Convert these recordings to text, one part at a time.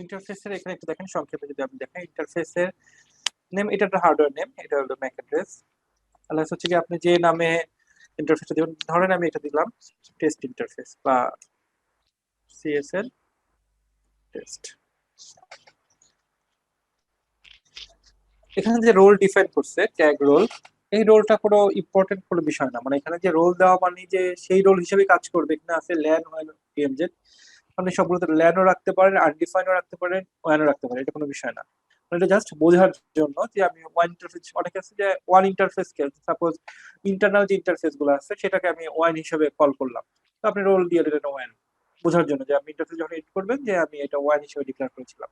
ইন্টারফেসের এখানে একটু দেখেন সংক্ষেপে যদি আপনি দেখেন ইন্টারফেসের নেম, এটা একটা হার্ডওয়্যার নেম, এটা হলো ম্যাক অ্যাড্রেস। তাহলে হচ্ছে কি আপনি যে নামে ইন্টারফেসটা দিবেন, ধরেন আমি এটা দিলাম টেস্ট ইন্টারফেস বা সিএসএল টেস্ট। এখানে যে রোল ডিফাইন করছে ট্যাগ রোল, এই রোলটা কোনো ইম্পর্টেন্ট কোনো বিষয় না, মানে এখানে যে রোল দেওয়া মানে যে সেই রোল হিসেবে কাজ করবে কিনা আছে ল্যান পিএমজেড, আপনি সবগুলোতে ল্যানও রাখতে পারেন, আনডিফাইনও রাখতে পারেন, ওয়ানও রাখতে পারেন, এটা কোনো বিষয় না। মানে এটা জাস্ট বোঝার জন্য যে আমি ওয়ান ইন্টারফেস, অনেকে আছে যে ওয়ান ইন্টারফেস কে সাপোজ ইন্টারনাল যে ইন্টারফেস গুলো আছে সেটাকে আমি ওয়ান হিসেবে কল করলাম, তো আপনি রোল দিয়ে দিলেন ওয়ান, বোঝার জন্য যে আপনি ইন্টারফেস যখন এডিট করবেন যে আমি এটা ওয়ান হিসেবে ডিক্লেয়ার করেছিলাম।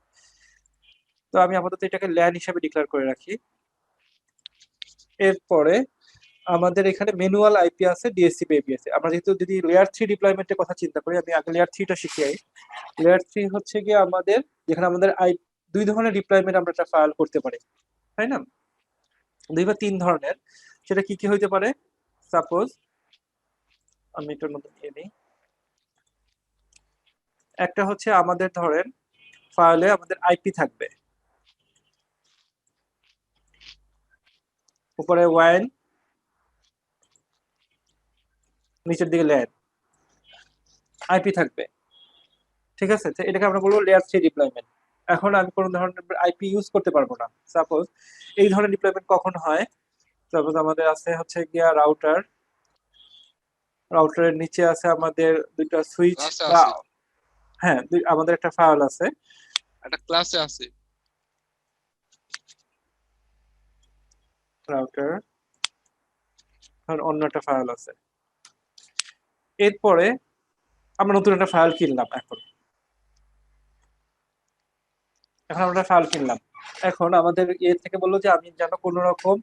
তো আমি আপাতত এটাকে ল্যান হিসেবে ডিক্লেয়ার করে রাখি। এরপরে আমাদের এখানে ম্যানুয়াল আইপি আছে, ডিএসসিপি আইপি আছে। আমরা যেহেতু যদি লেয়ার 3 ডিপ্লয়মেন্টের কথা চিন্তা করি, আমি আগে লেয়ার 3টা শিখিয়ে। লেয়ার 3 হচ্ছে গিয়ে আমাদের যেখানে আমাদের দুই ধরনের ডিপ্লয়মেন্ট আমরা একটা ফাইল করতে পারি, তাই না? দুই বা তিন ধরনের, সেটা কি কি হইতে পারে? সাপোজ আমি এটার মধ্যে নিয়ে নিই। একটা হচ্ছে আমাদের ধরেন ফাইলে আমাদের আইপি থাকবে, উপরে ওয়ান, নিচের দিকে ল্যান, আইপি থাকবে, ঠিক আছে? তো এটাকে আমরা বলবো লেয়ার 3 ডিপ্লয়মেন্ট। এখন আমি কোনো ধরনের আইপি ইউজ করতে পারবো না। সাপোজ এই ধরনের ডিপ্লয়মেন্ট কখন হয়? সাপোজ আমাদের আছে হচ্ছে গিয়া রাউটার, রাউটারের নিচে আছে আমাদের দুইটা সুইচ ক্লাসে বা আছে, হ্যাঁ আমাদের একটা ফাইল আছে, একটা ক্লাসে আছে। রাউটার আর অন্য একটা ফাইল আছে। এরপরে আমরা নতুন একটা ফাইল কিনলাম, এখন এখন আমরা ফাইল কিনলাম, এখন আমাদের থেকে বললো যে আমি যেন কোনো রকম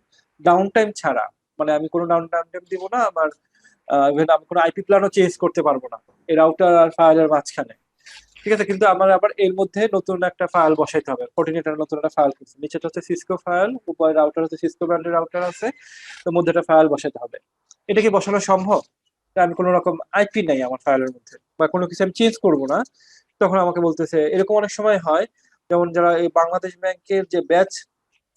ডাউন টাইম ছাড়া, মানে আমি কোনো ডাউন টাইম দিব না, আমার ইভেন আমি কোনো আইপি প্ল্যানও চেঞ্জ করতে পারবো না এই রাউটার আর ফাইলের মাঝখানে, ঠিক আছে? কিন্তু আমার আবার এর মধ্যে নতুন একটা ফাইল বসাইতে হবে, কোঅর্ডিনেটর নতুন একটা ফাইল করছে, নিচেটা হচ্ছে সিসকো ফাইল, উপরে রাউটার হচ্ছে সিসকো ব্র্যান্ডের রাউটার আছে, তো মধ্যে একটা ফাইল বসাইতে হবে। এটা কি বসানো সম্ভব? আমি কোনো রকম আইপি নাই আমার ফাইলের মধ্যে বা কোনো কিছু আমি চেঞ্জ করবো না, তখন আমাকে বলতেছে, এরকম অনেক সময় হয়, যেমন যারা এই বাংলাদেশ ব্যাংকের যে ব্যাচ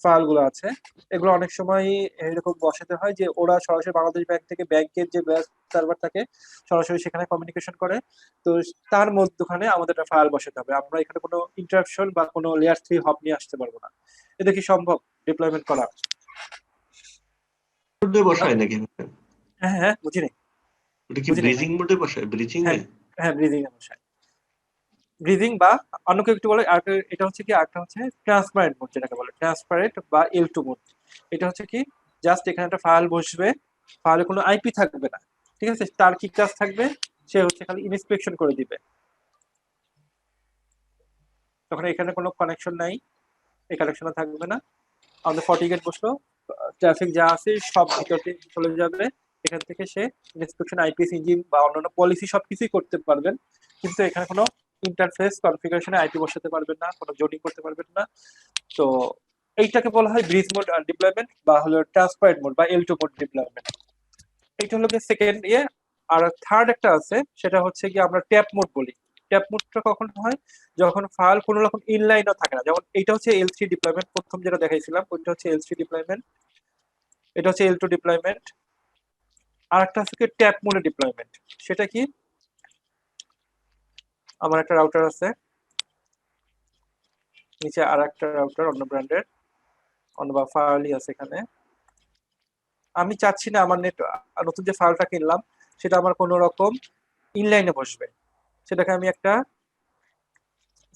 ফাইল গুলো আছে, এগুলো অনেক সময় এরকম বসাতে হয় যে ওরা সরাসরি বাংলাদেশ ব্যাংক থেকে ব্যাংকের যে ব্যাচ সার্ভার থাকে সরাসরি সেখানে কমিউনিকেশন করে, তো তার মধ্যখানে আমাদের একটা ফাইল বসাতে হবে, আমরা এখানে কোনো ইন্টারাপশন বা কোনো লেয়ার 3 হপ নিয়ে আসতে পারবো না। এটা কি সম্ভব ডিপ্লয়মেন্ট করা? বসায় নাকি? হ্যাঁ হ্যাঁ বুঝি নাই, ওটা কি বুঝি নাই ভাই। ব্রিজিং মোডে বসায়? ব্রিজিং হ্যাঁ এ? হ্যাঁ ব্রিদিং এ বসায়, ব্রিদিং বা অন্য কেউ একটু বলে, আর এটা হচ্ছে কি, আরেকটা হচ্ছে ট্রান্সপারেন্ট মোড, যেটাকে বলে ট্রান্সপারেন্ট বা L2 মোড। এটা হচ্ছে কি, জাস্ট এখানে একটা ফাইল বসবে, ফাইলে কোনো আইপি থাকবে না, ঠিক আছে? তার কি কাজ থাকবে, সে হচ্ছে খালি ইন্সপেকশন করে দিবে, তখন এখানে কোনো কানেকশন নাই, এই কানেকশন থাকবে না, আমাদের ফর্টিগেট বসলো, ট্রাফিক যা আছে সব ভিতরে চলে যাবে, এখান থেকে সে ইন্সপেকশন, আইপিএস ইঞ্জিন বা অন্যান্য পলিসি সবকিছুই করতে পারবেন, কিন্তু এখানে কোনো ইন্টারফেস কনফিগারেশনে আইপি বসাতে পারবেন না, কোনো জোডিং করতে পারবেন না। তো এইটাকে বলা হয় ব্রিজ মোড ডিপ্লয়মেন্ট বা হলো ট্রান্সপারেন্ট মোড বা L2 মোড ডিপ্লয়মেন্ট। এইটা হলো সেকেন্ড ইয়ে। আর থার্ড একটা আছে, সেটা হচ্ছে কি আমরা ট্যাপ মোড বলি। ট্যাপ মোডটা কখন হয়? যখন ফাইল কোনো রকম ইনলাইনও থাকে না, যেমন এইটা হচ্ছে L3 ডিপ্লয়মেন্ট, প্রথম যেটা দেখাইছিলাম ওইটা হচ্ছে L3 ডিপ্লয়মেন্ট, এটা হচ্ছে L2 ডিপ্লয়মেন্ট। আর একটা হচ্ছে ট্যাপ মোডে ডিপ্লয়মেন্ট, সেটা কি, আমার একটা রাউটার আছে, নিচে আর একটা রাউটার অন্য ব্র্যান্ডের, অন্য বা ফায়ারলি আছে এখানে, আমি চাচ্ছি না আমার নেট, নতুন যে ফাইলটা কিনলাম সেটা আমার কোনো রকম ইনলাইনে বসবে, সেটাকে আমি একটা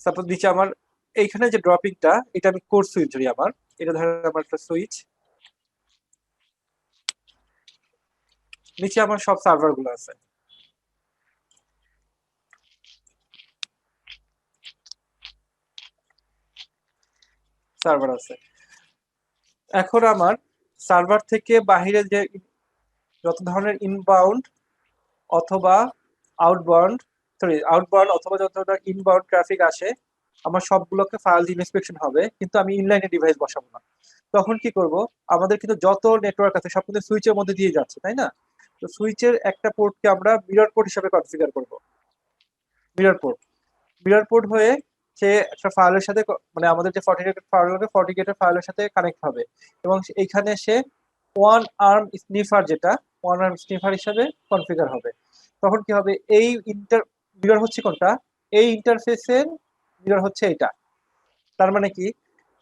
সাপোজ নিচে আমার এইখানে যে ড্রপিংটা, এটা আমি কোর সুইচ ধরি, আমার এটা ধরে আমার একটা সুইচ, নিচে আমার সব সার্ভার গুলো আছে, সার্ভার আছে। এখন আমার সার্ভার থেকে বাহিরে যে যত ধরনের ইনবাউন্ড অথবা আউটবাউন্ড, সরি আউটবাউন্ড অথবা যত ধরনের ইনবাউন্ড ট্রাফিক আসে, আমার সবগুলোকে ফাইল দিয়ে ইন্সপেকশন হবে, কিন্তু আমি ইনলাইনে ডিভাইস বসাবো না। তখন কি করব, আমাদের কিন্তু যত নেটওয়ার্ক আছে সব কিন্তু সুইচের মধ্যে দিয়ে যাচ্ছে, তাই না? তো সুইচের একটা পোর্টকে আমরা মিরর পোর্ট হিসেবে কনফিগার করব, মিরর পোর্ট, মিরর পোর্ট হয়ে সে একটা ফাইলের সাথে মানে আমাদের যে ফর্টিগেটেড ফাইল হবে ফর্টিগেটেড ফাইলের সাথে কানেক্ট হবে এবং এইখানে সে ওয়ান আর্ম স্নিফার হিসাবে কনফিগার হবে। তখন কি হবে, এই মিরর হচ্ছে কোনটা, এই ইন্টারফেসের মিরর হচ্ছে এটা। তার মানে কি,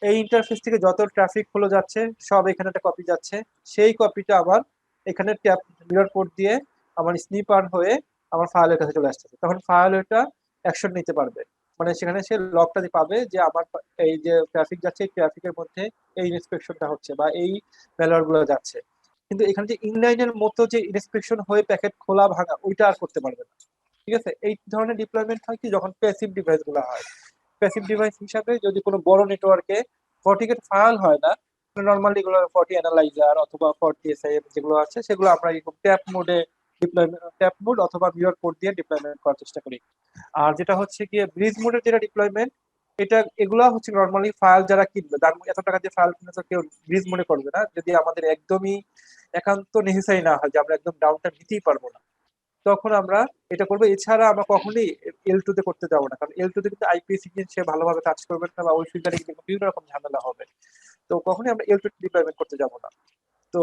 এই ইন্টারফেস থেকে যত ট্রাফিক ফ্লো যাচ্ছে সব এখানে একটা কপি যাচ্ছে, সেই কপিটা আবার এখানে ট্যাপ মিরর পোর্ট দিয়ে আমার স্নিপার হয়ে আমার ফাইলের কাছে চলে আসতেছে। তখন ফাইল ওটা অ্যাকশন নিতে পারবে, মানে সেখানে সে লকটা পাবে যে আমার এই যে ট্রাফিক যাচ্ছে এই ট্রাফিকের মধ্যে এই ইন্সপেকশনটা হচ্ছে বা এই ভ্যালুয়ার গুলো যাচ্ছে। কিন্তু এখানে যে ইনলাইনের মতো যে ইন্সপেকশন হয়ে প্যাকেট খোলা ভাঙা ওইটা আর করতে পারবে না। ঠিক আছে, এই ধরনের ডিপ্লয়মেন্ট হয় কি যখন প্যাসিভ ডিভাইস গুলো হয়। প্যাসিভ ডিভাইস হিসাবে যদি কোনো বড় নেটওয়ার্কে ফর্টিগেট ফায়াল হয় না, নর্মালি এগুলো ফর্টি অ্যানালাইজার অথবা ফর্টি এসআইএম যেগুলো আছে সেগুলো আমরা এরকম ট্যাপ মোডে ডিপ্লয়মেন্ট, ট্যাপ মোড অথবা মিরর পোর্ট দিয়ে ডিপ্লয়মেন্ট করার চেষ্টা করি। আর যেটা হচ্ছে গিয়ে ব্রিজ মোডের যেটা ডিপ্লয়মেন্ট, এগুলা হচ্ছে নর্মালি ফাইল যারা কিনবে, তার এত টাকা দিয়ে ফাইল কিনে তো কেউ ব্রিজ মোডে করবে না যদি আমাদের একদমই একান্ত নেসেসারি না হয় যে আমরা একদম ডাউন টাইম নিতেই পারবো না, তখন আমরা এটা করবো। এছাড়া আমরা কখনোই L2 তে করতে যাবো না, কারণ L2 তে কিন্তু আইপি সিকিউরিটি সে ভালোভাবে কাজ করবে না বা ওই ফিল্টারে কিন্তু বিভিন্ন রকম ঝামেলা হবে। তো কখনোই আমরা L2 ডিপ্লয়মেন্ট করতে যাবো না। তো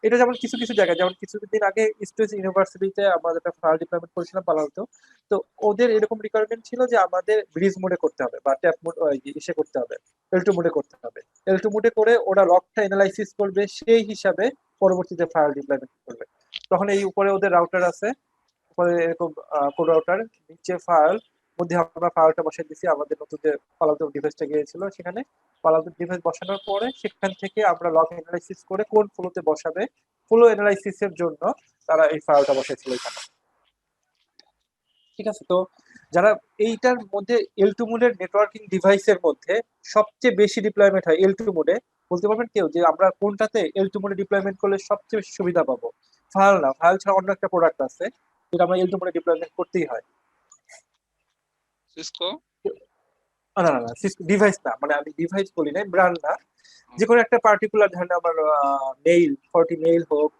এটা যেমন কিছু কিছু জায়গায়, যেমন কিছুদিন আগে স্টুডেন্টস ইউনিভার্সিটিতে আমরা একটা ফাইল ডিপ্লয়মেন্ট করেছিলাম পালালতো। তো ওদের এরকম রিকোয়ারমেন্ট ছিল যে আমাদের ব্রিজ মোডে করতে হবে বা ট্যাপ মোড ইসে করতে হবে, L2 মোডে করতে হবে। L2 মোডে করে ওরা লকটা অ্যানালাইসিস করবে, সেই হিসাবে পরবর্তীতে ফাইল ডিপ্লয়মেন্ট করবে। তখন এই উপরে ওদের রাউটার আছে, পরে এরকম কোড রাউটার, নিচে ফাইল, মধ্যে আমরা ফাইলটা বসিয়ে দিছি আমাদের নতুন যে পালাতো ডিভাইসটা গিয়েছিল সেখানে। পালাতো ডিভাইস বসানোর পরে সেখান থেকে আমরা লগ অ্যানালাইসিস করে কোন ফ্লোতে বসাবে, ফ্লো অ্যানালাইসিস এর জন্য তারা এই ফাইলটা বসাইছিল এখানে। ঠিক আছে, তো যারা এইটার মধ্যে L2 মোডের নেটওয়ার্কিং ডিভাইসের মধ্যে সবচেয়ে বেশি ডিপ্লয়মেন্ট হয় L2 মোডে, বলতে পারবেন কেউ যে আমরা কোনটাতে L2 মোডে ডিপ্লয়মেন্ট করলে সবচেয়ে বেশি সুবিধা পাবো? ফাইল না, ফাইল ছাড়া অন্য একটা প্রোডাক্ট আছে যেটা আমরা L2 মোডে ডিপ্লয়মেন্ট করতেই হয়। সিসকো। না না না, ডিভাইস না, মানে আমি ডিভাইস বলি না, ব্র্যান্ড না, যে কোনো একটা পার্টিকুলার ধরেন আমার মেইল, 40 মেইল হোক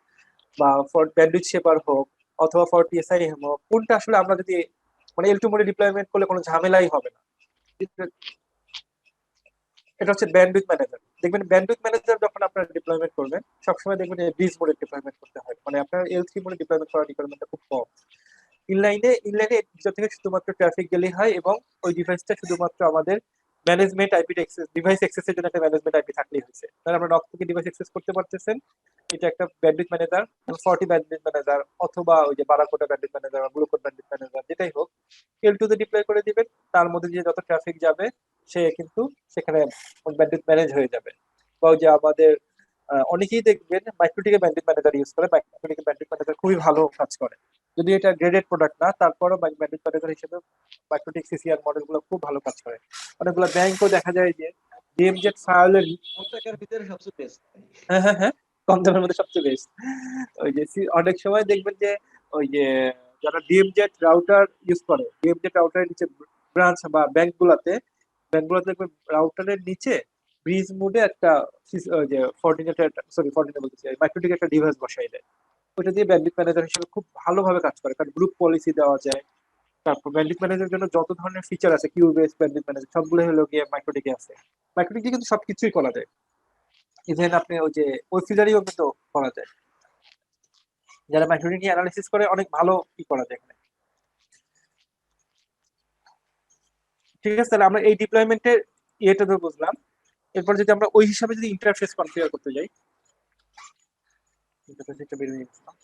বা ব্যান্ডউইথ শেপার হোক অথবা 40 এসআইএম হোক, কোনটা আসলে আমরা যদি মানে L2 মোডে ডিপ্লয়মেন্ট করলে কোনো ঝামেলাই হবে না। এটা হচ্ছে ব্যান্ডউইথ ম্যানেজার। দেখবেন ব্যান্ডউইথ ম্যানেজার যখন আপনারা ডিপ্লয়মেন্ট করবেন সবসময় দেখবেন ব্রিজ মোডে ডিপ্লয়মেন্ট করতে হয়, মানে আপনার L3 মোডে ডিপ্লয়মেন্ট করার রিকোয়ারমেন্টটা খুব কম। ইনলাইনে ভিতর থেকে শুধুমাত্র ট্রাফিক গেলেই হয় এবং ওই ডিভাইসটা শুধুমাত্র আমাদের ম্যানেজমেন্ট আইপি অ্যাক্সেস, ডিভাইস অ্যাক্সেসের জন্য একটা ম্যানেজমেন্ট আইপি থাকলেই হয়েছে। তাহলে আমরা নক থেকে ডিভাইস অ্যাক্সেস করতে পারতেছেন, এটা একটা ব্যান্ডউইথ ম্যানেজার, 40 ব্যান্ডউইথ ম্যানেজার অথবা ওই যে বারাকোটা ব্যান্ডউইথ ম্যানেজার বা ব্লুকোড ব্যান্ডউইথ ম্যানেজার যেটাই হোক, L2 তে ডিপ্লয় করে দিবেন, তার মধ্যে দিয়ে যত ট্রাফিক যাবে সে কিন্তু সেখানে ব্যান্ডউইথ ম্যানেজ হয়ে যাবে। বা ওই যে আমাদের অনেকেই দেখবেন মাইক্রোটিকে ব্যান্ডউইথ ম্যানেজার ইউজ করে, মাইক্রোটিকে ব্যান্ডউইথ ম্যানেজার খুবই ভালো কাজ করে, যদি এটা গ্রেডেড প্রোডাক্ট না তারপরও ব্যান্ডউইথ ম্যানেজার হিসেবে মাইক্রোটিক সিসিআর মডেলগুলো খুব ভালো কাজ করে। অনেকগুলো ব্যাংকও দেখা যায় যে ডিএমজেড ফাইলের, কম টাকার ভিতরে সবচেয়ে বেস্ট। হ্যাঁ হ্যাঁ হ্যাঁ, কম দামের মধ্যে সবচেয়ে বেস্ট। ওই যে অনেক সময় দেখবেন যে ওই যে যারা ডিএমজেড রাউটার ইউজ করে, ডিএমজেড রাউটারের নিচে ব্রাঞ্চ বা ব্যাংকগুলোতে দেখবেন রাউটারের নিচে ব্রিজ মোডে একটা ওই যে ফর্টিনেট বলতেছি মাইক্রোটিক একটা ডিভাইস বসাই দেয়। ওটা দিয়ে ব্যান্ডউইথ ম্যানেজার হিসেবে খুব ভালোভাবে কাজ করে, কারণ গ্রুপ পলিসি দেওয়া যায়। তারপর ব্যান্ডউইথ ম্যানেজারের জন্য যত ধরনের ফিচার আছে, কিউ বেস ব্যান্ডউইথ ম্যানেজার সবগুলো হলো গিয়ে মাইক্রোটিকে আছে। মাইক্রোটিকে কিন্তু সবকিছুই করা যায়, ইভেন আপনি ওই যে ওই ফিল্টারিও কিন্তু করা যায়। যারা মাইক্রোটিক অ্যানালিসিস করে অনেক ভালো কি করা যায় এখানে। ঠিক আছে, তাহলে আমরা এই ডিপ্লয়মেন্টের ইয়েটা তো বুঝলাম। এরপর যদি আমরা ওই হিসাবে যদি ইন্টারফেস কনফিগার করতে যাই, ইন্টারফেস একটা বেরিয়ে নিচ্ছিলাম।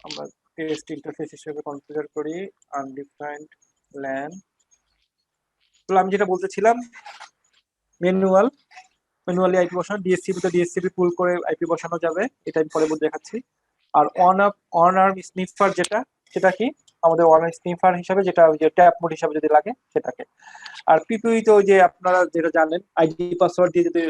আমরা টেস্ট ইন্টারফেস হিসেবে কনফিগার করি আনডিফাইন্ড ল্যান। তো আমি যেটা বলতেছিলাম, ম্যানুয়ালি আইপি বসানো, ডিএসসিপি তো ডিএসসিপি পুল করে আইপি বসানো যাবে, এটা আমি পরে বলতে দেখাচ্ছি। আর অন আর্ম স্নিফার যেটা, সেটা কি আমাদের ওয়ান আর্ম স্নিফার হিসাবে, যেটা ওই যে ট্যাপ মোড হিসাবে যদি লাগে সেটাকে। আর পিপিই তো ওই যে আপনারা যেটা জানেন আইডি পাসওয়ার্ড দিয়ে যদি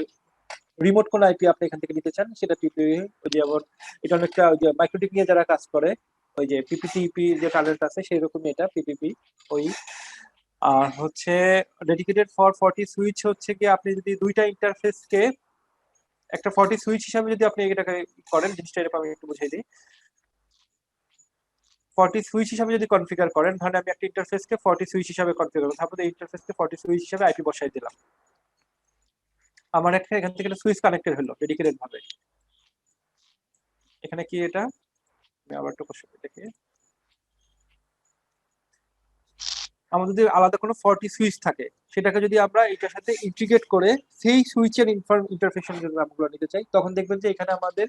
রিমোট কোন আইপি আপনি এখান থেকে নিতে চান সেটা পিপিই। ওই যে আবার এটা অনেকটা ওই যে মাইক্রোটিক নিয়ে যারা কাজ করে ওই যে পিপিটিপি যে টার্গেট আছে সেই রকমই এটা পিপিপি ওই। আর হচ্ছে ডেডিকেটেড ফর 40 সুইচ হচ্ছে কি আপনি যদি দুইটা ইন্টারফেসকে একটা 40 সুইচ হিসাবে যদি আপনি এটাকে করেন, জিনিসটা এরকম আমি একটু বুঝিয়ে দিই। 40 সুইচ হিসাবে যদি কনফিগার করেন, ধরেন আমি একটা ইন্টারফেসকে 40 সুইচ হিসাবে কনফিগার করব, তারপরে এই ইন্টারফেসকে 40 সুইচ হিসাবে আইপি বসাই দিলাম। আমার একটা এখান থেকে একটা সুইচ কানেক্টেড হলো ডেডিকেটেড ভাবে। এখানে কি এটা, আমি আবার একটু কষ্ট করে দেখি। আমাদের যদি আলাদা কোনো 40 সুইচ থাকে, সেটাকে যদি আমরা এটার সাথে ইন্টিগ্রেট করে সেই সুইচের ইন্টারফেসের জন্য নামগুলো নিতে চাই, তখন দেখবেন যে এখানে আমাদের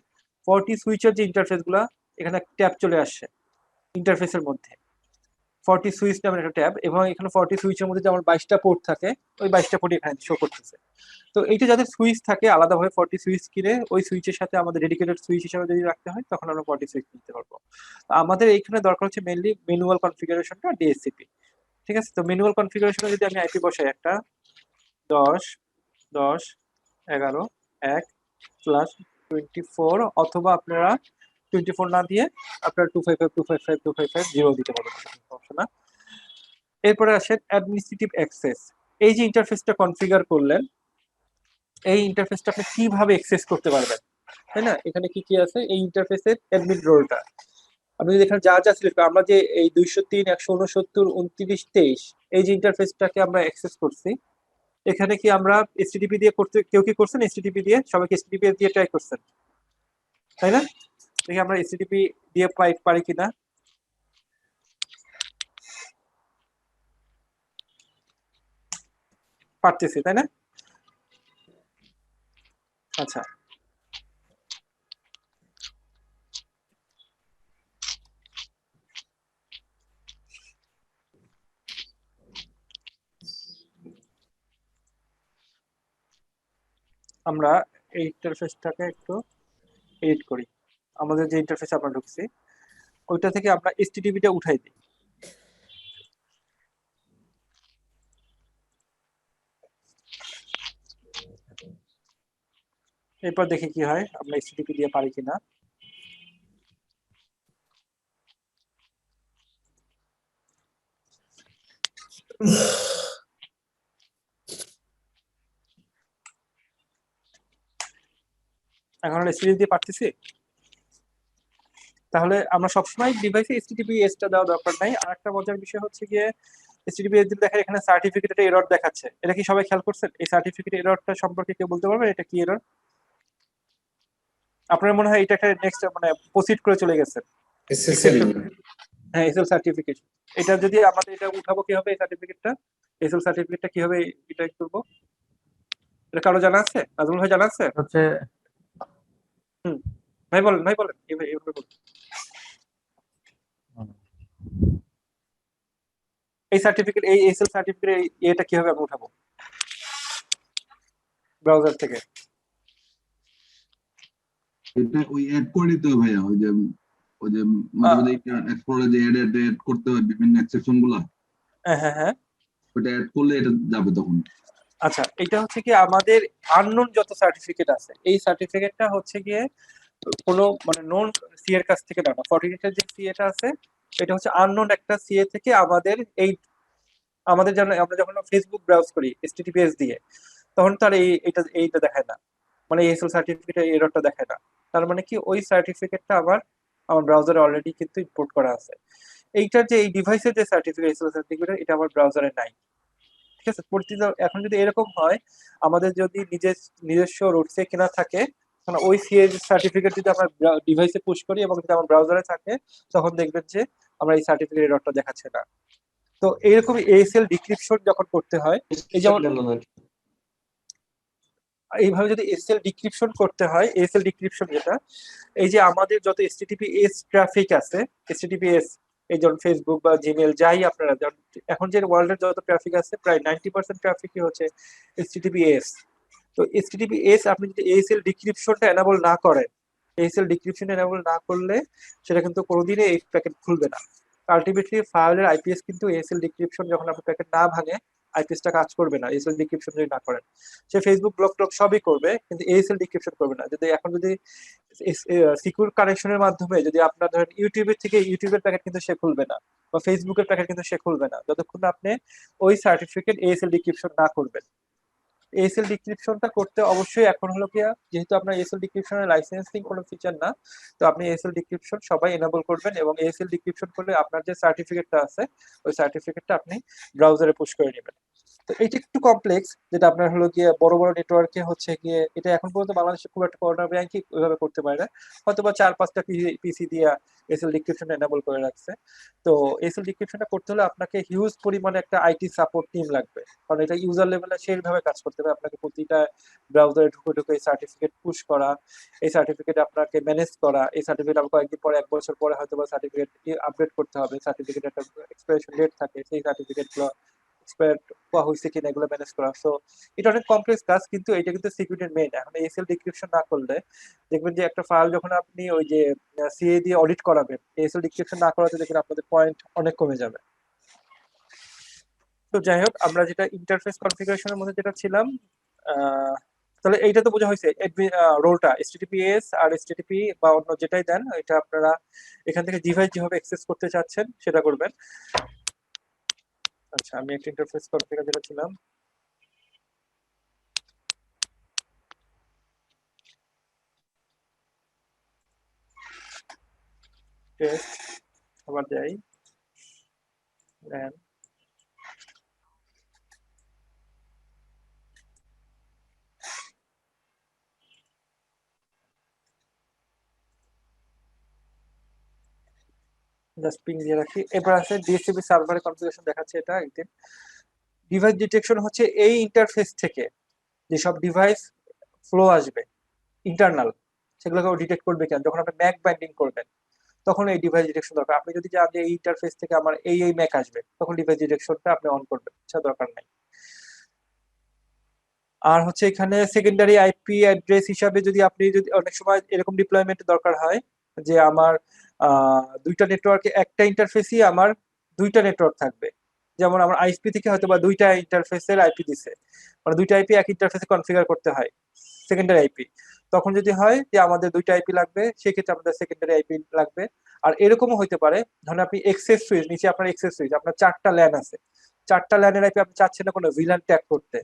40 সুইচের যে ইন্টারফেস গুলা, এখানে ট্যাব চলে আসছে ইন্টারফেসের মধ্যে। 40 সুইচ নামের একটা ট্যাব, এবং এখানে 40 সুইচের মধ্যে যেমন 22টা পোর্ট থাকে, ওই 22টা পোর্ট এখানে শো করতেছে। তো এইটা যাদের সুইচ থাকে আলাদাভাবে 40 সুইচ কিনে ওই সুইচের সাথে আমাদের ডেডিকেটেড সুইচ হিসেবে যদি রাখতে হয়, তখন আমরা 40 সুইচ নিতে পারবো। তো আমাদের এইখানে দরকার হচ্ছে মেইনলি ম্যানুয়াল কনফিগারেশনটা ডিএসসিপি। ঠিক আছে, তো ম্যানুয়াল কনফিগারেশনে যদি আমি আইপি বসাই একটা 10.10.1/1 অথবা আপনারা 24 না দিয়ে আপনারা 255.255.255.0 দিতে পারবেন, সমস্যা না। এরপরে আসেন অ্যাডমিনিস্ট্রেটিভ অ্যাক্সেস। এই যে ইন্টারফেসটা কনফিগার করলেন, এই ইন্টারফেসটা আপনি কিভাবে অ্যাক্সেস করতে পারবেন, তাই না? এখানে কি কি আছে, এই ইন্টারফেসের অ্যাডমিন রোলটা আপনি যদি এখানে যা যা সিলেক্ট করেন, আমরা যে এই 203 169 29 23 এই যে ইন্টারফেসটাকে আমরা অ্যাক্সেস করছি, এখানে কি আমরা এসটিটিপি দিয়ে করতে, কেউ কি করছেন এসটিটিপি দিয়ে, সবাইকে এসটিটিপি দিয়ে ট্রাই করছেন, তাই না? দেখি আমরা এসটিটিপি দিয়ে পারি কিনা। পারতেছি, তাই না? আচ্ছা, আমরা এই ইন্টারফেসটাকে একটু এডিট করি। আমাদের যে ইন্টারফেসে আমরা ঢুকছি, ওইটা থেকে আমরা এসটিটিপিটা উঠাই দিই। এরপর দেখি কি হয়, আমরা এসটিটিপি দিয়ে পারি কিনা। এখন এসটিটিপি দিয়ে পারতেছি। তাহলে আমরা সবসময় ডিভাইসে এসটিটিপিএস টা দেওয়া দরকার নাই। আর একটা মজার বিষয় হচ্ছে গিয়ে এসটিটিপিএস দিলে দেখা এখানে সার্টিফিকেটে এরর দেখাচ্ছে। এটা কি সবাই খেয়াল করছেন? এই সার্টিফিকেট এররটা সম্পর্কে কেউ বলতে পারবে এটা কি এরর? আপনার মনে হয় এটা একটা নেক্সট মানে প্রসিড করে চলে গেছে। এসএসএল হ্যাঁ, এসএল সার্টিফিকেট। এটা যদি আমাদের এটা উঠাবো কি হবে, এই সার্টিফিকেটটা, এসএল সার্টিফিকেটটা কি হবে, এটা করব। এটা কারো জানা আছে? নাজমুল ভাই জানা আছে? হচ্ছে হুম, ভাই বলেন, ভাই বলেন, এইভাবে বলেন। এই সার্টিফিকেট, এই এসএল সার্টিফিকেট এটা কিভাবে আমি উঠাবো ব্রাউজার থেকে? এটা ওই অ্যাড করে দিতে হবে ভাইয়া, ওই যে মাঝে মাঝে এক্সপ্লোরে যে অ্যাড করতে হয় বিভিন্ন এক্সেপশন গুলা, হ্যাঁ হ্যাঁ হ্যাঁ। ওটা অ্যাড করলে এটা যাবে তখন। আচ্ছা, এটা হচ্ছে কি আমাদের আননোন যত সার্টিফিকেট আছে, এই সার্টিফিকেটটা হচ্ছে গিয়ে কোনো মানে নোন সি এর কাছ থেকে না, 48 এর যে সি এটা আছে, এটা হচ্ছে আননোন একটা সিএ থেকে আমাদের এই আমাদের আমরা যখন ফেসবুক ব্রাউজ করি এইচটিটিপিএস দিয়ে, তখন তার এইটা দেখায় না, মানে এসএল সার্টিফিকেটের এররটা দেখায় না। তার মানে কি ওই সার্টিফিকেটটা আমার ব্রাউজারে অলরেডি কিন্তু ইম্পোর্ট করা আছে। এইটার যে এই ডিভাইসের যে সার্টিফিকেট, এসএল সার্টিফিকেট, এটা আমার ব্রাউজারে নাই। ঠিক আছে, এখন যদি এরকম হয়, আমাদের যদি নিজস্ব রুটসে কেনা থাকে, মানে ওই সিএ সার্টিফিকেট যদি আমরা ডিভাইসে পুশ করি এবং যদি আমার ব্রাউজারে থাকে, তখন দেখবেন যে আমরা এই সার্টিফিকেট এররটা দেখাচ্ছে না। তো এইরকম এএসএল ডিক্রিপশন যখন করতে হয়, এই যেমন এইভাবে যদি এসএল ডিক্রিপশন করতে হয়, এসএল ডিক্রিপশন যেটা, এই যে আমাদের যত এসটিটিপিএস ট্রাফিক আছে, এসটিটিপিএস এই যেমন ফেসবুক বা জিমেল যাই আপনারা এখন যে ওয়ার্ল্ডের যত ট্রাফিক আছে, প্রায় 90% ট্রাফিকই হচ্ছে এসটিটিপিএস। তো এসটিটিপিএস আপনি যদি এএসএল ডিক্রিপশনটা এনাবল না করেন, এএসএল ডিক্রিপশন এনাবল না করলে সেটা কিন্তু কোনোদিনই এই প্যাকেট খুলবে না। আলটিমেটলি ফাইলের আইপিএস কিন্তু এএসএল ডিক্রিপশন যখন আপনার প্যাকেট না ভাঙে, আইপিএসটা কাজ করবে না এএসএল ডিক্রিপশন যদি না করেন। সে ফেসবুক ব্লক টক সবই করবে, কিন্তু এএসএল ডিক্রিপশন করবে না। যদি সিকিউর কানেকশনের মাধ্যমে যদি আপনার ধরেন ইউটিউবের থেকে ইউটিউবের প্যাকেট কিন্তু সে খুলবে না, বা ফেসবুকের প্যাকেট কিন্তু সে খুলবে না, যতক্ষণ না আপনি ওই সার্টিফিকেট এএসএল ডিক্রিপশন না করবেন। এএসএল ডিক্রিপশনটা করতে অবশ্যই এখন হলো কি, যেহেতু আপনার এএসএল ডিক্রিপশনের লাইসেন্সিং কোনো ফিচার না, তো আপনি এএসএল ডিক্রিপশন সবাই এনেবল করবেন, এবং এএসএল ডিক্রিপশন করলে আপনার যে সার্টিফিকেটটা আছে ওই সার্টিফিকেটটা আপনি ব্রাউজারে পুশ করে নেবেন। তো এটা একটু কমপ্লেক্স, যেটা আপনার হলো গিয়ে বড় বড় নেটওয়ার্কে হচ্ছে গিয়ে, এটা এখন পর্যন্ত বাংলাদেশে খুব একটা করোনা ব্যাংকই ওইভাবে করতে পারে না, হয়তো বা 4-5টা পিসি দিয়ে এসএল ডিক্রিপশন এনেবল করে রাখছে। তো এসএল ডিক্রিপশনটা করতে হলে আপনাকে হিউজ পরিমাণে একটা আইটি সাপোর্ট টিম লাগবে, কারণ এটা ইউজার লেভেলে সেইভাবে কাজ করতে হবে। আপনাকে প্রতিটা ব্রাউজারে ঢুকে ঢুকে এই সার্টিফিকেট পুশ করা, এই সার্টিফিকেট আপনাকে ম্যানেজ করা, এই সার্টিফিকেট আবার কয়েকদিন পরে, 1 বছর পরে হয়তো বা সার্টিফিকেট আপডেট করতে হবে, সার্টিফিকেট একটা এক্সপায়ারেশন ডেট থাকে, সেই সার্টিফিকেটগুলো এক্সপায়ার হয়েছে কিনা এগুলো ম্যানেজ করা। সো এটা অনেক কমপ্লেক্স কাজ, কিন্তু এটা কিন্তু সিকিউরিটির মেইন। এখন এসএল ডিক্রিপশন না করলে দেখবেন যে একটা ফাইল যখন আপনি ওই যে সিএ দিয়ে অডিট করাবেন, এসএল ডিক্রিপশন না করাতে দেখবেন আপনাদের পয়েন্ট অনেক কমে যাবে। তো যাই হোক, আমরা যেটা ইন্টারফেস কনফিগারেশনের মধ্যে যেটা ছিলাম, তাহলে এইটা তো বোঝা হয়েছে রোলটা এইচটিটিপিএস আর এইচটিটিপি বা অন্য যেটাই দেন, এটা আপনারা এখান থেকে ডিভাইস যেভাবে অ্যাক্সেস করতে চাচ্ছেন সেটা করবেন। আচ্ছা, আমি একটা ইন্টারফেস কনফিগার যেটা ছিলাম, টেস্ট, আবার যাই, দেন জাস্ট পিং দিয়ে রাখি। এবার আছে ডিএসসিপি সার্ভারের কনফিগারেশন দেখাচ্ছে, এটা একদিন ডিভাইস ডিটেকশন হচ্ছে এই ইন্টারফেস থেকে যেসব ডিভাইস ফ্লো আসবে ইন্টারনাল, সেগুলোকে ডিটেক্ট করবে কেন, যখন আপনি ম্যাক বাইন্ডিং করবেন তখন এই ডিভাইস ডিটেকশন দরকার। আপনি যদি চান যে এই ইন্টারফেস থেকে আমার এই ম্যাক আসবে, তখন ডিভাইস ডিটেকশনটা আপনি অন করবেন, সেটা দরকার নাই। আর হচ্ছে এখানে সেকেন্ডারি আইপি অ্যাড্রেস হিসাবে যদি আপনি যদি অনেক সময় এরকম ডিপ্লয়মেন্ট দরকার হয় যে আমার দুইটা নেটওয়ার্কে একটা ইন্টারফেসই আমার দুইটা নেটওয়ার্ক থাকবে, যেমন আমার আইএসপি থেকে হয়তো বা দুইটা ইন্টারফেসের আইপি দিছে, মানে দুইটা আইপি এক ইন্টারফেসে কনফিগার করতে হয় সেকেন্ডারি আইপি। তখন যদি হয় যে আমাদের দুইটা আইপি লাগবে, সেক্ষেত্রে আমাদের সেকেন্ডারি আইপি লাগবে। আর এরকমও হইতে পারে, ধরেন আপনি এক্সেস সুইচ, নিচে আপনার এক্সেস সুইচ, আপনার 4টা ল্যান আছে, 4টা ল্যানের আইপি আপনি চাচ্ছেন না কোনো ভিলান ট্যাগ করতে,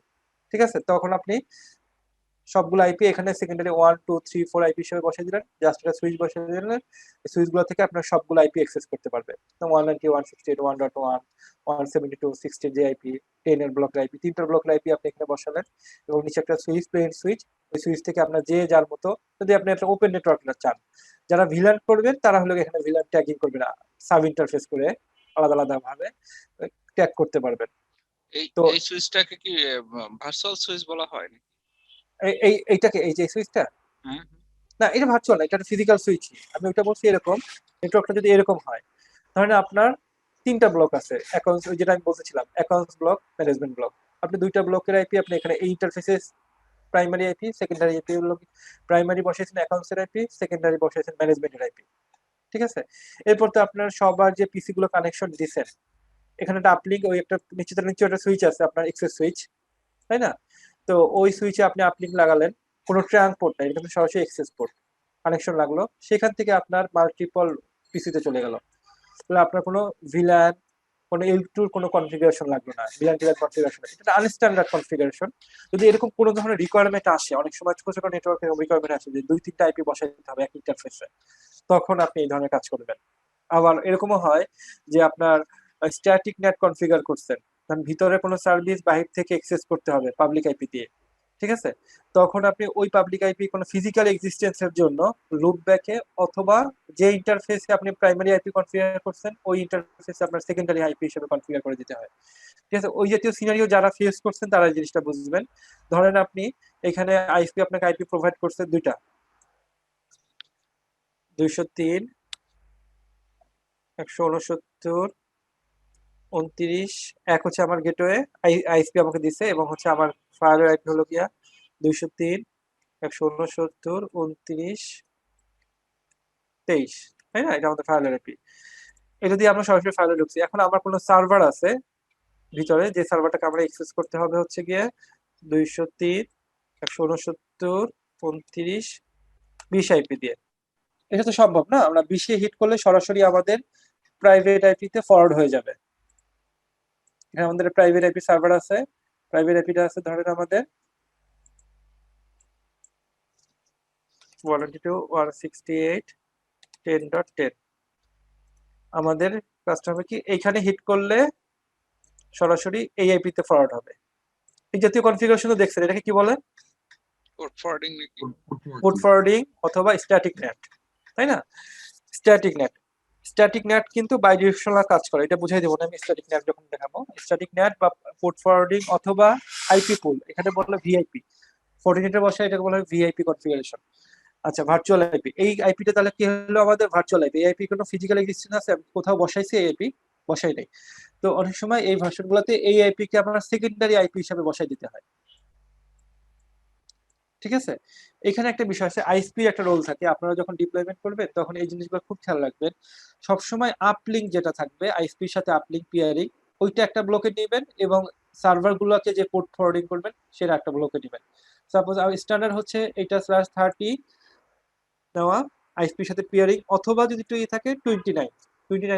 ঠিক আছে, তখন আপনি সবগুলো আইপি এখানে সেকেন্ডারি 1 2 3 4 আইপি হিসেবে বসিয়ে দিলেন, জাস্ট একটা সুইচ বসিয়ে দিলেন, এই সুইচগুলো থেকে আপনার সবগুলো আইপি অ্যাক্সেস করতে পারবে। তো 192.168.1.1 172.60 যে আইপি, 10 এর ব্লকের আইপি, 3টা ব্লকের আইপি আপনি এখানে বসালেন, এবং নিচে একটা সুইচ, প্লেন সুইচ, ওই সুইচ থেকে আপনার যে যার মতো, যদি আপনি একটা ওপেন নেটওয়ার্ক চান, যারা ভিলান করবেন তারা হলো এখানে ভিলান ট্যাগিং করবে না, সাব ইন্টারফেস করে আলাদা আলাদা ভাবে ট্যাগ করতে পারবেন। এই তো এই সুইচটাকে কি ভার্চুয়াল সুইচ বলা হয় নাকি? এইটাকে, এই যে সুইচটা, হ্যাঁ, না এটা ভার্চুয়াল না, এটা ফিজিক্যাল সুইচ। আমি ওটা বলছি এরকম, নেটওয়ার্কটা যদি এরকম হয়, ধরেন আপনার 3টা ব্লক আছে, অ্যাকাউন্টস, যেটা আমি বলতেছিলাম অ্যাকাউন্টস ব্লক, ম্যানেজমেন্ট ব্লক, আপনি 2টা ব্লকের আইপি আপনি এখানে এই ইন্টারফেসে প্রাইমারি আইপি, সেকেন্ডারি আইপি হলো, প্রাইমারি বসিয়েছেন অ্যাকাউন্টসের আইপি, সেকেন্ডারি বসিয়েছেন ম্যানেজমেন্টের আইপি, ঠিক আছে। এরপর তো আপনার সবার যে পিসি গুলো কানেকশন দিছেন, এখানে একটা আপলিঙ্ক, ওই একটা নিচে একটা সুইচ আছে আপনার এক্সেস সুইচ, তাই না? তো ওই সুইচে আপনি আপলিঙ্ক লাগালেন, কোনো ট্রাঙ্ক পোর্ট নাই, এটা কিন্তু সরাসরি এক্সেস পোর্ট, কানেকশন লাগলো, সেখান থেকে আপনার মাল্টিপল পিসিতে চলে গেল, তাহলে আপনার কোনো ভিল্যান, কোনো L2 কোনো কনফিগারেশন লাগলো না, ভিল্যান টিল্যান কনফিগারেশন, এটা আনস্ট্যান্ডার্ড কনফিগারেশন। যদি এরকম কোনো ধরনের রিকোয়ারমেন্ট আসে, অনেক সময় ছোট ছোট নেটওয়ার্কে রিকোয়ারমেন্ট আসে যে 2-3টা আইপি বসাই দিতে হবে এক ইন্টারফেসে, তখন আপনি এই ধরনের কাজ করবেন। আবার এরকমও হয় যে আপনার স্ট্যাটিক নেট কনফিগার করছেন, কারণ ভিতরে কোনো সার্ভিস বাহির থেকে অ্যাক্সেস করতে হবে পাবলিক আইপি দিয়ে, ঠিক আছে, তখন আপনি ওই পাবলিক আইপি কোনো ফিজিক্যাল এক্সিস্টেন্সের জন্য লুপ ব্যাকে, অথবা যে ইন্টারফেসে আপনি প্রাইমারি আইপি কনফিগার করছেন ওই ইন্টারফেসে আপনার সেকেন্ডারি আইপি হিসেবে কনফিগার করে দিতে হয়, ঠিক আছে। ওই জাতীয় সিনারিও যারা ফেস করছেন তারা এই জিনিসটা বুঝবেন। ধরেন আপনি এখানে আইপি, আপনাকে আইপি প্রোভাইড করছে দুইটা, 203 169 29, এক হচ্ছে আমার গেটওয়ে আইএসপি আমাকে দিছে, এবং হচ্ছে আমার ফায়ারের আইপি হলো গিয়া 203 169 29 23, তাই না? এটা আমাদের ফায়ারের আইপি। এটা দিয়ে আমরা সরাসরি ফায়ারে ঢুকছি। এখন আমার কোনো সার্ভার আছে ভিতরে, যে সার্ভারটাকে আমরা অ্যাক্সেস করতে হবে হচ্ছে গিয়ে 203 169 29 20 আইপি দিয়ে। এটা তো সম্ভব না, আমরা 20-এ হিট করলে সরাসরি আমাদের প্রাইভেট আইপিতে ফরওয়ার্ড হয়ে যাবে। এখানে আমাদের প্রাইভেট আইপি সার্ভার আছে, প্রাইভেট আইপিটা আছে ধরেন আমাদের 192.168.10.10 আমাদের কাস্টমার কি এইখানে হিট করলে সরাসরি এই আইপি তে ফরওয়ার্ড হবে। এই জাতীয় কনফিগারেশন তো দেখছেন, এটাকে কি বলে? পোর্ট ফরওয়ার্ডিং নাকি? পোর্ট ফরওয়ার্ডিং অথবা স্ট্যাটিক নেট, তাই না? স্ট্যাটিক নেট, স্ট্যাটিক নেট কিন্তু বাই ডিরেকশনাল কাজ করে, এটা বুঝাই দেবো না আমি স্ট্যাটিক নেট যখন দেখাবো। স্ট্যাটিক নেট বা পোর্ট ফরওয়ার্ডিং অথবা আইপি পুল, এখানে বলা ভিআইপি, ফর্টিনেটের বসে এটাকে বলা হয় ভিআইপি কনফিগারেশন। আচ্ছা, ভার্চুয়াল আইপি, এই আইপিটা তাহলে কি হলো আমাদের ভার্চুয়াল আইপি। এই আইপি কোনো ফিজিক্যাল এক্সিস্টেন্স আছে আমি কোথাও বসাইছি, এই আইপি বসাই নাই। তো অনেক সময় এই ভার্সনগুলোতে এই আইপি কে আপনার সেকেন্ডারি আইপি হিসেবে বসাই দিতে হয়, ঠিক আছে? এখানে একটা বিষয় আছে, আইএসপি একটা রোল থাকে। আপনারা যখন ডিপ্লয়মেন্ট করবেন তখন এই জিনিসগুলো খুব খেয়াল রাখবেন। সবসময় আপলিঙ্ক যেটা থাকবে আইএসপির সাথে আপলিঙ্ক পিয়ারিং, ওইটা একটা ব্লকে নেবেন এবং সার্ভার গুলোকে যে পোর্ট ফরওয়ার্ডিং করবেন সেটা একটা ব্লকে নেবেন। সাপোজ স্ট্যান্ডার্ড হচ্ছে এটা /30 নেওয়া আইএসপির সাথে পিয়ারিং, অথবা যদি টু থাকে 29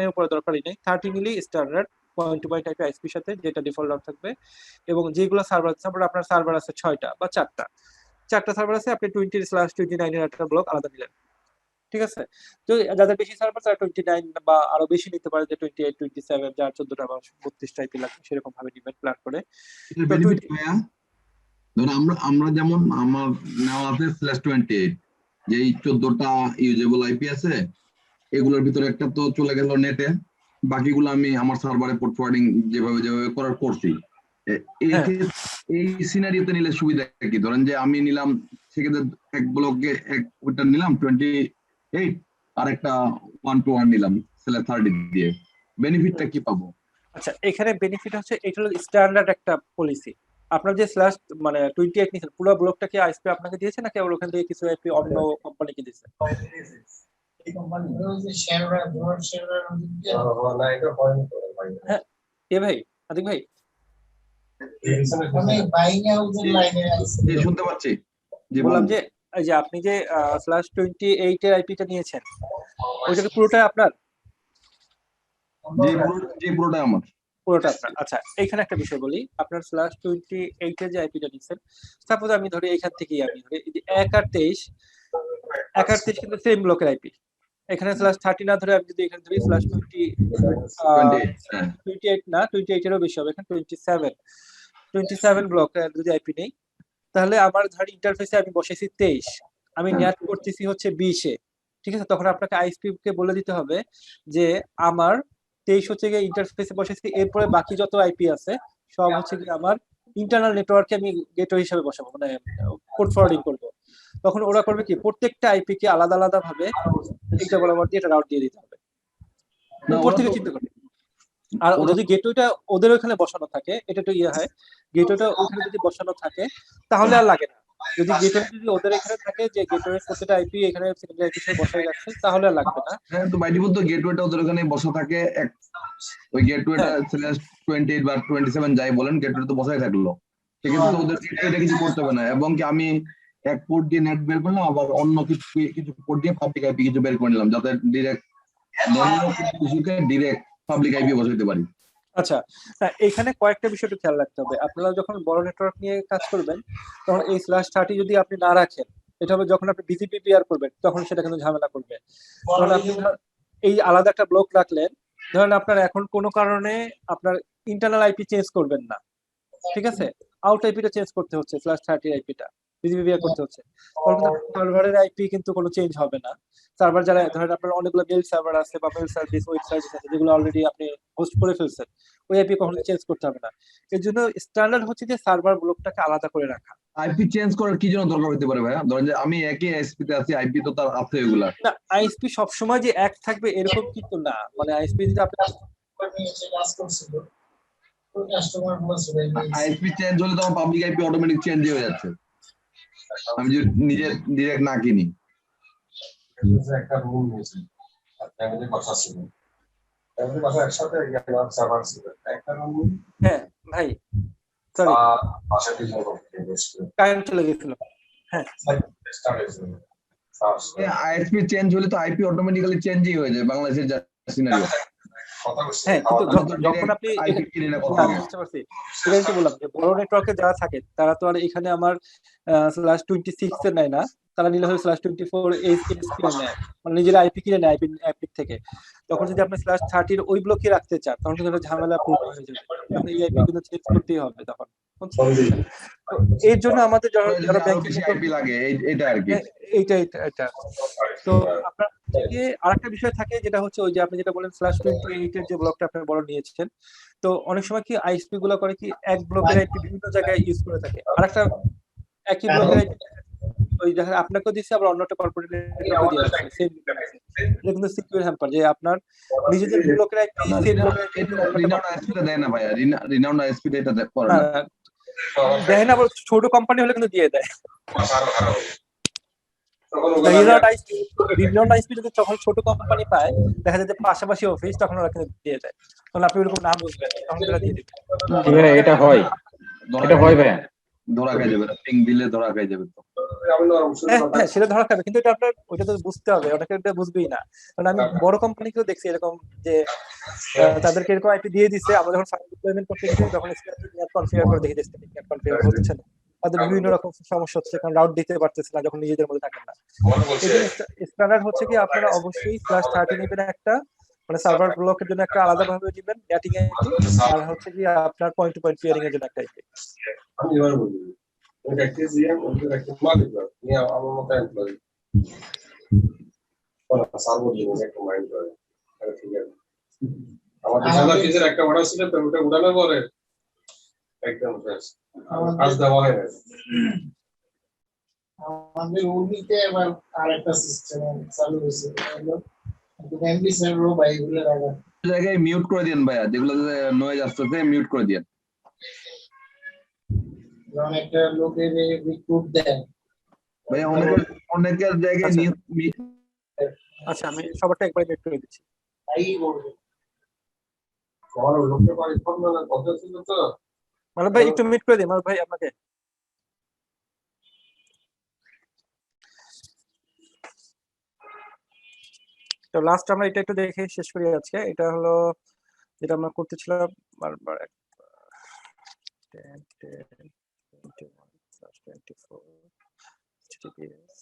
এর উপরে দরকারই নেই, 30 নিলেই standard point to point IP আইএসপির সাথে, যেটা ডিফল্ট রাউট থাকবে। এবং যেগুলো সার্ভার, সাপোজ আপনার সার্ভার আছে 6টা বা 4টা সার্ভার আছে, আপনি 20/29 এর একটা ব্লক আলাদা নিলেন, ঠিক আছে? তো যাদের বেশি সার্ভার তারা 29 বা আরো বেশি নিতে পারে, যে 28, 27, যার 14টা বা 32টা আইপি লাগবে সেরকম ভাবে নিবেন প্ল্যান করে। এটার তো বেনিফিট ভাইয়া, ধরুন আমরা যেমন আমার নেওয়া আছে /28, যে এই 14টা ইউজেবল আইপি আছে, এগুলোর ভিতরে একটা তো চলে গেল নেটে, বাকিগুলো আমি আমার সার্ভারে পোর্ট ফরওয়ার্ডিং যেভাবে করার করছি। হ্যাঁ, এই সিনারিওতে নিলে সুবিধা কি? ধরেন যে আমি নিলাম সেক্ষেত্রে এক ব্লকে ওইটা নিলাম 28, আর একটা 1 to 1 নিলাম /30 দিয়ে, বেনিফিটটা কি পাবো? আচ্ছা, এখানে বেনিফিট হচ্ছে এটা হলো স্ট্যান্ডার্ড একটা পলিসি। আপনার যে স্ল্যাশ মানে 28 নিছেন, পুরো ব্লকটা কি আইএসপি আপনাকে দিয়েছে নাকি আবার ওখান থেকে কিছু আইপি অন্য কোম্পানিকে দিয়েছে? হ্যাঁ, এ ভাই, আদিক ভাই, জি, শুনতে পাচ্ছি। জি, বললাম বলুন। যে এই যে আপনি যে /28 এর আইপিটা নিয়েছেন, ওইটা কি পুরোটাই আপনার? পুরোটাই আমার। পুরোটা আপনার। আচ্ছা, এইখানে একটা বিষয় বলি, আপনার /28 এর যে আইপিটা নিচ্ছেন, সাপোজ আমি ধরি এইখান থেকেই আমি ধরি এই যে 1 আর 23 কিন্তু সেম ব্লকের আইপি। এখানে /30 না ধরে আমি যদি এখানে ধরি /28 না, 28 এরও বেশি হবে, এখানে 27 ব্লক যদি আইপি নেই, তাহলে আমার ধর ইন্টারফেসে আমি বসেছি 23, আমি নেট করতেছি হচ্ছে 20 এ, ঠিক আছে? তখন আপনাকে আইএসপি কে বলে দিতে হবে যে আমার 23 হচ্ছে গিয়ে ইন্টারফেসে বসেছি, এরপরে বাকি যত আইপি আছে সব হচ্ছে কি আমার ইন্টারনাল নেটওয়ার্কে আমি গেটওয়ে হিসেবে বসাবো, মানে পোর্ট ফরওয়ার্ডিং করবো। তখন ওরা করবে কি, প্রত্যেকটা আইপি কে আলাদা আলাদা ভাবে এইটা বরাবর দিয়ে এটা রাউট দিয়ে দিতে হবে, না, উপর ওরা থেকে তো চিন্তা করবে। আর যদি গেটওয়েটা ওদের ওখানে বসানো থাকে, এটা তো ইয়ে হয়, গেটওয়েটা ওখানে যদি বসানো থাকে তাহলে আর লাগে না। যদি গেটওয়ে যদি ওদের এখানে থাকে যে গেটওয়ে প্রত্যেকটা আইপি এখানে সেকেন্ডারি আইপি হিসেবে বসাই রাখছে, তাহলে আর লাগবে না। হ্যাঁ, তো বাই ডিফল্ট তো গেটওয়েটা ওদের ওখানে বসা থাকে, ওই গেটওয়েটা /28 বা 27 যাই বলেন, গেটওয়ে তো বসাই থাকলো, সেক্ষেত্রে তো ওদের এটা কিছু করতে হবে না। এবং কি আমি এক পোর্ট দিয়ে নেট বের করলাম, আবার অন্য কিছু পোর্ট দিয়ে পাবলিক আইপি কিছু বের করে নিলাম, যাতে ডিরেক্ট পাবলিক আইপি বসাইতে পারি। আচ্ছা, এখানে কয়েকটা বিষয় একটু খেয়াল রাখতে হবে। আপনারা যখন বড় নেটওয়ার্ক নিয়ে কাজ করবেন তখন এই /30 যদি আপনি না রাখেন, এটা হবে যখন আপনি বিজিপি পিআর করবেন তখন সেটা কিন্তু ঝামেলা করবে। কারণ আপনি এই আলাদা একটা ব্লক রাখলেন, ধরেন আপনার এখন কোনো কারণে আপনার ইন্টারনাল আইপি চেঞ্জ করবেন না, ঠিক আছে? আউট আইপিটা চেঞ্জ করতে হচ্ছে, /30 আইপিটা বিজিপি পিআর করতে হচ্ছে, তখন কিন্তু সার্ভারের আইপি কিন্তু কোনো চেঞ্জ হবে না। সার্ভার যারা ধরেন আপনার অনেকগুলো মেল সার্ভার আছে বা মেল সার্ভিস, ওয়েব সার্ভিস আছে যেগুলো অলরেডি আপনি হোস্ট করে ফেলছেন, ওই আইপি কখনো চেঞ্জ করতে হবে না। এর জন্য স্ট্যান্ডার্ড হচ্ছে যে সার্ভার ব্লকটাকে আলাদা করে রাখা। আইপি চেঞ্জ করার কি জন্য দরকার হতে পারে ভাইয়া? ধরেন যে আমি একই আইএসপি তে আছি, আইপি তো তার আছে এগুলা। না, আইএসপি সবসময় যে এক থাকবে এরকম কিন্তু না, মানে আইএসপি যদি আপনি আইএসপি চেঞ্জ হলে তো আমার পাবলিক আইপি অটোমেটিক চেঞ্জ হয়ে যাচ্ছে, আমি যদি নিজে ডিরেক্ট না কিনি। একটা রুম নিয়েছি, ফ্যামিলির কথা ছিল, ফ্যামিলির কথা একসাথে সার্ভার ছিল একটা রুম। হ্যাঁ ভাই, সরি, পাশে কিছু কারেন্ট চলে গেছিল। হ্যাঁ, আইএসপি চেঞ্জ হলে তো আইপি অটোমেটিক্যালি চেঞ্জই হয়ে যায় বাংলাদেশের যা সিনারিও। কথা বলছি হ্যাঁ, কিন্তু খাওয়া দাওয়া যখন আপনি আইপি কিনে না না, কথা আমি বুঝতে পারছি। সেটাই তো বললাম যে বড় নেটওয়ার্কে যারা থাকে তারা তো আর এখানে আমার /26 এর নেয় না। তারা নিলে হয় /24 ASP এর নেয়। মানে নিজের আইপি কিনে নেয় আইপি থেকে। তখন যদি আপনি /30 ওই ব্লকে রাখতে চান তখন কিন্তু একটা ঝামেলাপূর্ণ হয়ে যাবে। আপনি এই আইপি কিন্তু চেঞ্জ করতেই হবে তখন। বুঝছেন? তো এর জন্য আমাদের যারা পরে যদি যারা আরো ব্যাংকিং বেশি আইপি লাগে এটা আর কি। এইটা। তো আপনার হচ্ছে গিয়ে আরেকটা বিষয় থাকে যেটা হচ্ছে ওই যে আপনি যেটা বললেন /28 এর যে ব্লকটা আপনি বড় নিয়েছেন। তো অনেক সময় কি আইএসপি গুলো করে কি এক ব্লকের আইপি বিভিন্ন জায়গায় ইউজ করে থাকে। আরেকটা একই ব্লকের আইপি ওই দেখা আপনাকেও দিচ্ছে আবার অন্য একটা কর্পোরেট নেটওয়ার্কে দিয়ে রাখছে। Same difference. এটা কিন্তু সিকিউর হ্যাম্পার যে আপনার নিজেদের ব্লকের আইপি না সেম ব্লকের আইপি এটা অন্য একটা রিনাউন্ড আইএসপিটা দেয় না ভাইয়া, রিনাউন্ড আইএসপিটা এটা করে না না। দেয় না, আবার ছোট কোম্পানি হলে কিন্তু দিয়ে দেয়। তখন ওগুলো আমি রিনাউন্ড আইএসপি যদি যখন ছোট কোম্পানি পায় দেখা যায় যে পাশাপাশি অফিস তখন ওরা কিন্তু দিয়ে দেয়। তখন আপনি ওরকম নাম বুঝবেন তখন তারা দিয়ে দিবে। ভাইয়া এটা হয়, ধরা এটা খাই হয় যাবে, ভাইয়া। ধরা খাই যাবে, পিং দিলে ধরা খাই যাবে তো। আমি নরম শুরু হ্যাঁ কথা হ্যাঁ সেটা ধরা খাবে, কিন্তু এটা আপনার ওইটা তো বুঝতে হবে, অনেকে এটা বুঝবেই না। কারণ আমি বড় কোম্পানিকেও দেখছি এরকম যে তাদেরকে এরকম আইপি দিয়ে দিচ্ছে, আমরা যখন ফাইল ডিপ্লয়মেন্ট করতে গেছি তখন নেট কনফিগার করে দেখে দিচ্ছে নেট কনফিগার হচ্ছে না, তাদের বিভিন্ন রকম সমস্যা হচ্ছে, কারণ রাউট দিতে পারতেছে না যখন নিজেদের মধ্যে থাকেন না। মনে বলছে এই জন্য স্ট্যান্ডার্ড হচ্ছে কি আপনারা অবশ্যই /30 নেবেন একটা, মানে সার্ভার ব্লকের জন্য একটা আলাদা ভাবে দিবেন নেটিং আইপি, আর হচ্ছে কি আপনার পয়েন্ট টু পয়েন্ট পেয়ারিং এর জন্য একটা আইপি। আমি এবার বলি ওই ব্যক্তি জিএম ওই ব্যক্তি মালিক নিয়ে আমার মতো এমপ্লয়ি বলা সার্বো জিনিস একটা মাইন্ড করে ঠিক আছে আমার 20,000 পিসের একটা অর্ডার ছিল তো ওটা উড়ানোর পরে একদম শেষ কাজ দেওয়া হয় না আমাদের উর্মিতে এবার আরেকটা সিস্টেম চালু হয়েছে এমবি সার্ভারও বাইগুলো রাখা জায়গায় মিউট করে দিন ভাইয়া, যেগুলো নয়েজ আসতেছে মিউট করে দিন। যেমন একটা লোকের রিক্রুট দেয় ভাইয়া অনেকের জায়গায় আচ্ছা। মিউট। আচ্ছা আমি সবারটা একবার মিউট করে দিচ্ছি। তাই বলবে আমার লোকটা বাড়ি ফোন না কথা ছিল তো মানব ভাই একটু মিউট করে দিন, মানব ভাই আপনাকে। তো লাস্ট আমরা এটা একটু দেখে শেষ করি আজকে। এটা হলো যেটা আমরা করতেছিলাম বারবার 10 10 21/24 HTTPS।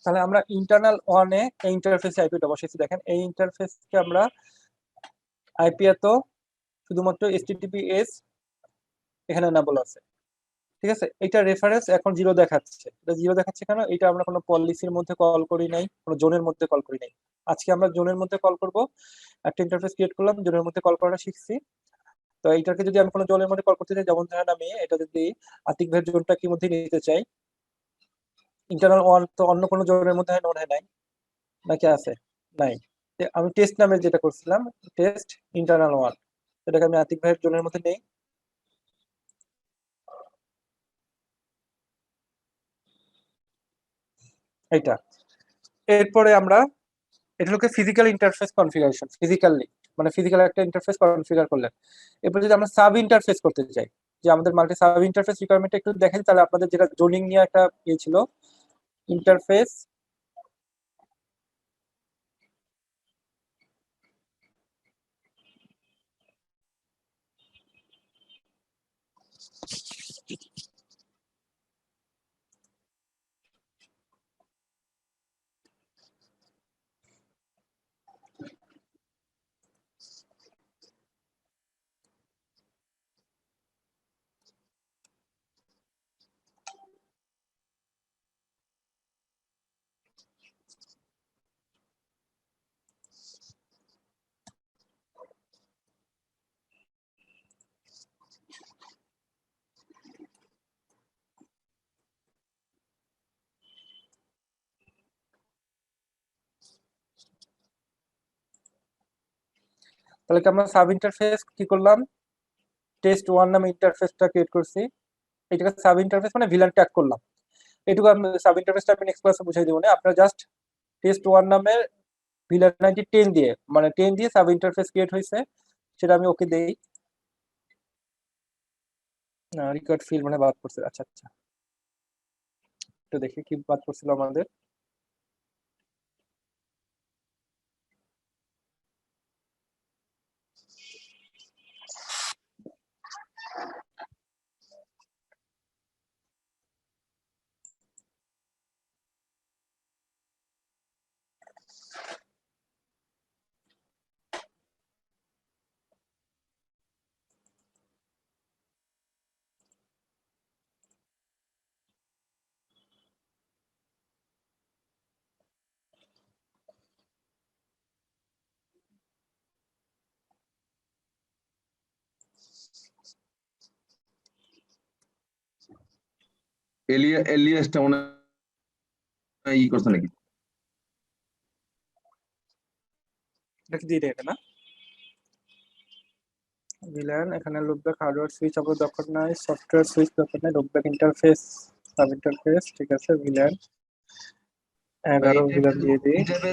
তাহলে আমরা ইন্টারনাল ওয়ানে এই ইন্টারফেস আইপিটা বসাইছি, দেখেন এই ইন্টারফেসকে আমরা আইপি এত শুধুমাত্র HTTPS এখানে এনাবল আছে, ঠিক আছে। এটা রেফারেন্স এখন 0 দেখাচ্ছে, এটা 0 দেখাচ্ছে কেন? এটা আমরা কোনো পলিসির মধ্যে কল করি নাই, কোনো জোনের মধ্যে কল করি নাই। আজকে আমরা জোনের মধ্যে কল করব, একটা ইন্টারফেস ক্রিয়েট করলাম, জোনের মধ্যে কল করাটা শিখছি। তো এইটাকে যদি আমি কোনো জোনের মধ্যে কল করতে চাই, যেমন ধরেন আমি এটা যদি আতিক ভাইয়ের জোনটা কি মধ্যে নিতে চাই, ইন্টারনাল ওয়ান তো অন্য কোনো জোনের মধ্যে মনে হয় নাই, নাকি আছে? নাই। আমি টেস্ট নামের যেটা করছিলাম টেস্ট ইন্টারনাল ওয়ান, এটাকে আমি আতিক ভাইয়ের জোনের মধ্যে নেই। এইটা এরপরে আমরা এটা হলো ফিজিক্যাল ইন্টারফেস কনফিগারেশন, ফিজিক্যালি মানে ফিজিক্যাল একটা ইন্টারফেস কনফিগার করলেন। এরপর যদি আমরা সাব ইন্টারফেস করতে চাই, যে আমাদের মাল্টি সাব ইন্টারফেস রিকোয়ারমেন্ট একটু দেখেন, তাহলে আপনাদের যেটা জোনিং নিয়ে একটা ইয়ে ছিল ইন্টারফেস তাহলে কি আমরা সাব ইন্টারফেস কি করলাম, টেস্ট ওয়ান নামে ইন্টারফেসটা ক্রিয়েট করছি, এটাকে সাব ইন্টারফেস মানে ভিলান ট্যাগ করলাম। এটুকু আমি সাব ইন্টারফেসটা আমি নেক্সট ক্লাসে বুঝাই দেবো না, আপনারা জাস্ট টেস্ট 1 নামে ভিলেন আইডি 10 দিয়ে, মানে 10 দিয়ে সাব ইন্টারফেস ক্রিয়েট হয়েছে, সেটা আমি ওকে দেই। না, রেকর্ড ফিল্ড মানে বাদ করছে। আচ্ছা আচ্ছা, একটু দেখি কি বাদ করছিল আমাদের। এলিয়াসটা মনে হয় ই করছে নাকি? এটা কি দিয়ে এটা না ভিলেন, এখানে লুপব্যাক হার্ডওয়্যার সুইচ আবার দরকার নাই, সফটওয়্যার সুইচ দরকার নাই, লুপব্যাক ইন্টারফেস সাব ইন্টারফেস, ঠিক আছে। ভিলেন 11 ভিলেন দিয়ে দিই। ঠিক আছে,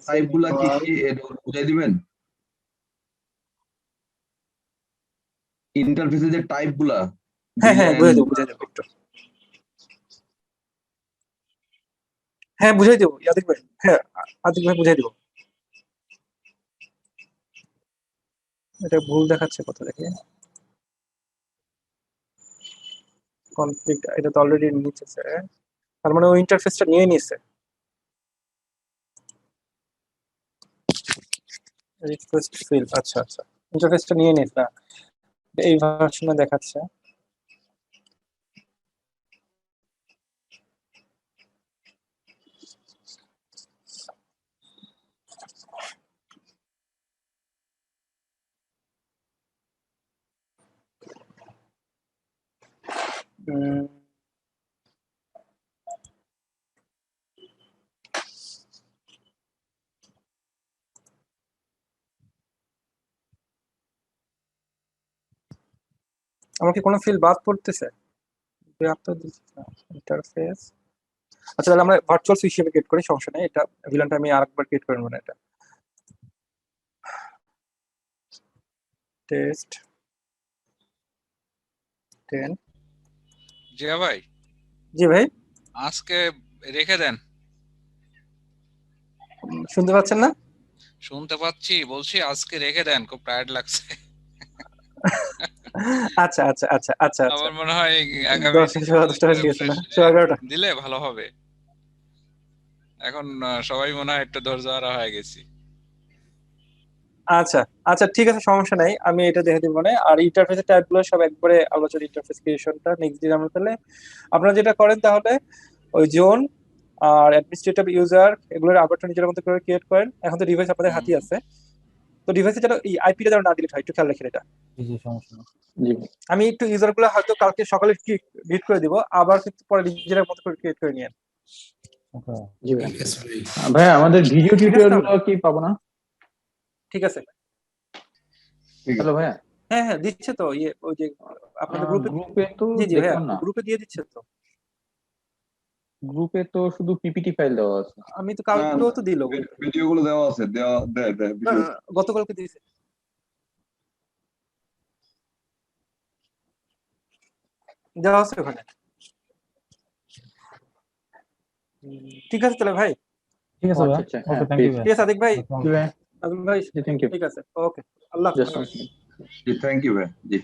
টাইপ গুলা কি কি এটা বুঝাই দিবেন? ইন্টারফেসে যে টাইপ গুলা, হ্যাঁ হ্যাঁ বুঝাই দেবো একটু। হ্যাঁ বুঝাই দেবো আতিক ভাই, হ্যাঁ আতিক ভাই বুঝাই দেবো। এটা ভুল দেখাচ্ছে কত দেখে, কনফ্লিক্ট, এটা তো অলরেডি নিচেছে, তার মানে ওই ইন্টারফেসটা নিয়ে নিছে। রিকোয়েস্ট ফিল্ড, আচ্ছা আচ্ছা, ইন্টারফেসটা নিয়ে নিস না, এই ভার্সনে দেখাচ্ছে। উম, আমার কি কোনো ফিল্ড বাদ পড়তেছে? ইন্টারফেস, আচ্ছা তাহলে আমরা ভার্চুয়াল সুইচ হিসেবে ক্রিয়েট করি, সমস্যা নেই। এটা ভিলেনটা আমি আরেকবার ক্রিয়েট করে নেব না। এটা টেস্ট 10। জিয়া ভাই, জি ভাই, আজকে রেখে দেন। শুনতে পাচ্ছেন না? শুনতে পাচ্ছি, বলছি আজকে রেখে দেন, খুব টায়ার্ড লাগছে। আচ্ছা আচ্ছা আচ্ছা আচ্ছা আচ্ছা, আমার মনে হয় আগামী 10টা বেজে গেছে না, 11টা। দিলে ভালো হবে। এখন সবাই মনে হয় একটু ধৈর্যহারা হয়ে গেছি। আচ্ছা আচ্ছা ঠিক আছে, সমস্যা নাই, আমি এটা দেখে দিব। মানে আর ইন্টারফেসের টাইপগুলো সব একবারে আলোচনা, ইন্টারফেস ক্রিয়েশনটা নেক্সট দিন আমরা তাহলে। আপনারা যেটা করেন তাহলে ওই জোন আর অ্যাডমিনিস্ট্রেটিভ ইউজার এগুলোর আবারটা নিজের মতো করে ক্রিয়েট করেন। এখন তো ডিভাইস আপনাদের হাতেই আছে, তো ডিভাইসে যেন এই আইপিটা যেন না ডিলিট হয়, একটু খেয়াল রাখেন এটা। আমি একটু ইউজার গুলো হয়তো কালকে সকালে ডিলিট করে দিব, আবার কিন্তু পরে নিজের মতো করে ক্রিয়েট করে নিয়েন। জি ভাই। ভাই আমাদের ভিডিও টিউটোরিয়াল গুলো কি পাবো না? ঠিক আছে, হ্যালো ভাইয়া। হ্যাঁ হ্যাঁ দিচ্ছে তো, ইয়ে ওই যে আপনাদের গ্রুপে। গ্রুপে তো জি জি ভাইয়া, দেখলাম না। গ্রুপে দিয়ে দিচ্ছে তো। গ্রুপে তো শুধু পিপিটি ফাইল দেওয়া আছে। আমি তো কালকেও তো দিল, ভিডিও গুলো দেওয়া আছে, দেয় ভিডিও। গতকালকে দিয়েছে, দেওয়া আছে ওখানে। ঠিক আছে তাহলে ভাই, ঠিক আছে ভাই, আচ্ছা ওকে থ্যাংক ইউ ভাই। ঠিক আছে আতিক ভাই, আসসালামু আলাইকুম। আতিক ভাই, থ্যাংক ইউ। ঠিক আছে, ওকে, আল্লাহ হাফেজ। জি থ্যাংক ইউ ভাই, জি।